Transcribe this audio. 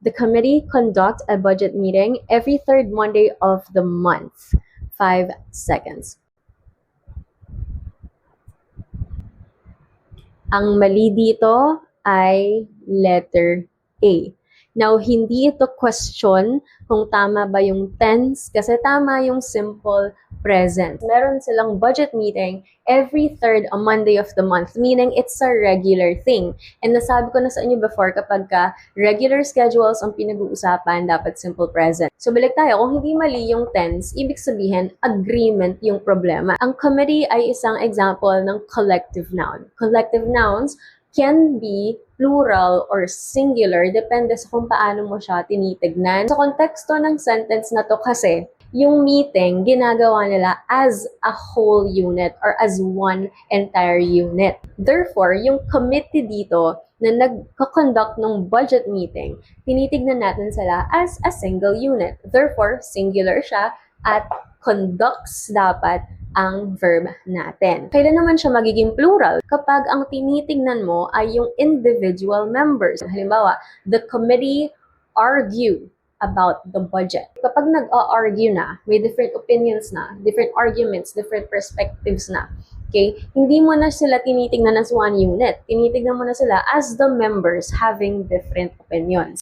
The committee conduct a budget meeting every third Monday of the month. 5 seconds. Ang mali dito ay letter A. Now, hindi ito question kung tama ba yung tense kasi tama yung simple present. Meron silang budget meeting every third Monday of the month, meaning it's a regular thing. And nasabi ko na sa inyo before, kapag ka regular schedules ang pinag-uusapan, dapat simple present. So, balik tayo. Kung hindi mali yung tense, ibig sabihin, agreement yung problema. Ang committee ay isang example ng collective noun. Collective nouns can be plural or singular, depende sa kung paano mo siya tinitignan. Sa konteksto ng sentence na to kasi, yung meeting, ginagawa nila as a whole unit or as one entire unit. Therefore, yung committee dito na nagko-conduct ng budget meeting, tinitignan natin sila as a single unit. Therefore, singular siya at conducts dapat ang verb natin. Kailan naman siya magiging plural? Kapag ang tinitignan mo ay yung individual members. Halimbawa, the committee argue about the budget. Kapag nag-argue na, may different opinions na, different arguments, different perspectives na, okay, hindi mo na sila tinitignan as one unit. Tinitignan mo na sila as the members having different opinions.